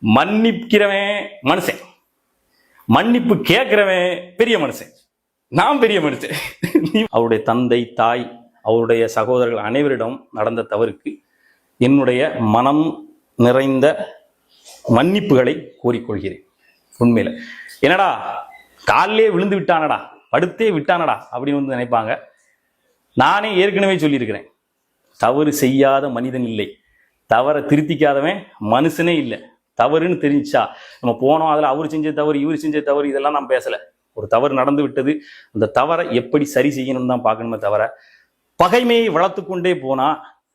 மன்னிக்கிறவன் மனுஷன், மன்னிப்பு கேட்கிறவன் பெரிய மனுஷன். நான் பெரிய மனுஷன். அவருடைய தந்தை, தாய், அவருடைய சகோதரர்கள் அனைவரிடம் நடந்த தவறுக்கு என்னுடைய மனம் நிறைந்த மன்னிப்புகளை கோரிக்கொள்கிறேன். உண்மையில என்னடா காலிலே விழுந்து விட்டானடா, படுத்தே விட்டானடா அப்படின்னு வந்து நினைப்பாங்க. நானே ஏற்கனவே சொல்லியிருக்கிறேன், தவறு செய்யாத மனிதன் இல்லை, தவறை திருத்திக்காதவன் மனுஷனே இல்லை. தவறுன்னு தெரிஞ்சா நம்ம போனோம், அதில் அவர் செஞ்ச தவறு, இவர் செஞ்ச தவறு, இதெல்லாம் நான் பேசலை. ஒரு தவறு நடந்து விட்டது, அந்த தவறை எப்படி சரி செய்யணும்னு தான் பார்க்கணுமே தவிர பகைமையை வளர்த்து கொண்டே போனா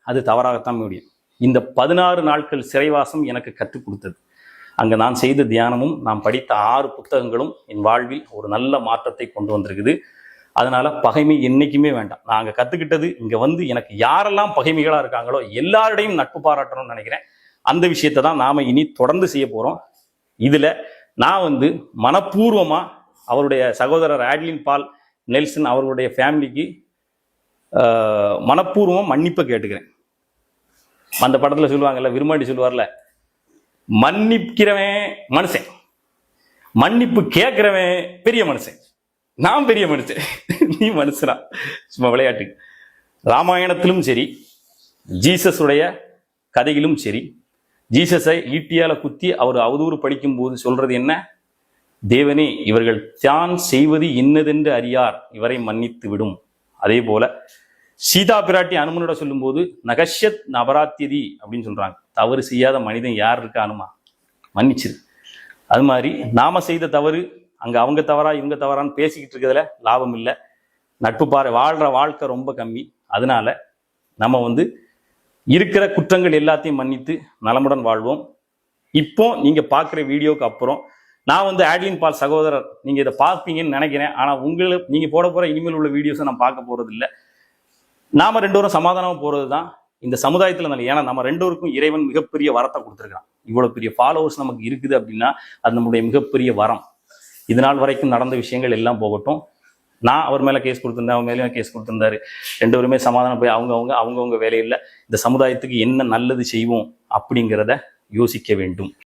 அது தவறாகத்தான் முடியும். இந்த 16 நாட்கள் சிறைவாசம் எனக்கு கற்றுக் கொடுத்தது. அங்கே நான் செய்த தியானமும் நான் படித்த 6 புத்தகங்களும் என் வாழ்வில் ஒரு நல்ல மாற்றத்தை கொண்டு வந்திருக்குது. அதனால பகைமை என்னைக்குமே வேண்டாம். நான் அங்கே கற்றுக்கிட்டது, இங்கே வந்து எனக்கு யாரெல்லாம் பகைமைகளாக இருக்காங்களோ எல்லாருடையும் நட்பு பாராட்டணும்னு நினைக்கிறேன். அந்த விஷயத்தை தான் நாம் இனி தொடர்ந்து செய்ய போகிறோம். இதில் நான் வந்து மனப்பூர்வமாக அவருடைய சகோதரர் ஆட்லின் பால் நெல்சன் அவர்களுடைய ஃபேமிலிக்கு மனப்பூர்வம் மன்னிப்பை கேட்டுக்கிறேன். அந்த படத்தில் சொல்லுவாங்கல்ல, விரும்பாண்டி சொல்லுவார்ல, மன்னிக்கிறவன் மனுஷன், மன்னிப்பு கேட்கிறவன் பெரிய மனுஷன். நான் பெரிய மனுஷன், நீ மனுஷனா? சும்மா விளையாட்டு. ராமாயணத்திலும் சரி, ஜீசஸுடைய கதையிலும் சரி, ஜீசஸை ஈட்டியால குத்தி அவர் அவதூறு படிக்கும் போது சொல்றது என்ன? தேவனே, இவர்கள் தான் செய்வது இன்னதென்று அறியார், இவரை மன்னித்து விடும். அதே போல சீதா பிராட்டி அனுமனோட சொல்லும் போது நகஷ்யத் நபராத்தியதி அப்படின்னு சொல்றாங்க. தவறு செய்யாத மனிதன் யார் இருக்கா? அனுமா, மன்னிச்சிரு. அது மாதிரி நாம செய்த தவறு அங்க அவங்க தவறா இவங்க தவறான்னு பேசிக்கிட்டு இருக்கிறதுல லாபம் இல்லை. நட்பு வாழ்ற வாழ்க்கை ரொம்ப கம்மி. அதனால நம்ம வந்து இருக்கிற குற்றங்கள் எல்லாத்தையும் மன்னித்து நலமுடன் வாழ்வோம். இப்போ நீங்க பார்க்குற வீடியோக்கு அப்புறம் நான் வந்து ஆட்லின் பால் சகோதரர், நீங்க இதை பார்ப்பீங்கன்னு நினைக்கிறேன். ஆனா உங்களுக்கு நீங்க போட போற இனிமேல் உள்ள வீடியோஸை நான் பார்க்க போறது இல்லை. நாம 2 பேரும் சமாதானமா போறது தான் இந்த சமுதாயத்துல நல்ல. ஏன்னா நம்ம 2 பேருக்கும் இறைவன் மிகப்பெரிய வரத்தை கொடுத்துருக்கான். இவ்வளவு பெரிய ஃபாலோவர்ஸ் நமக்கு இருக்குது அப்படின்னா அது நம்முடைய மிகப்பெரிய வரம். இது நாள் வரைக்கும் நடந்த விஷயங்கள் எல்லாம் போகட்டும். நான் அவர் மேல கேஸ் கொடுத்திருந்தேன், அவர் மேலேயும் கேஸ் கொடுத்திருந்தாரு. 2 பேருமே சமாதானம் போய் அவங்கவுங்க வேலையில் இந்த சமுதாயத்துக்கு என்ன நல்லது செய்வோம் அப்படிங்கிறத யோசிக்க வேண்டும்.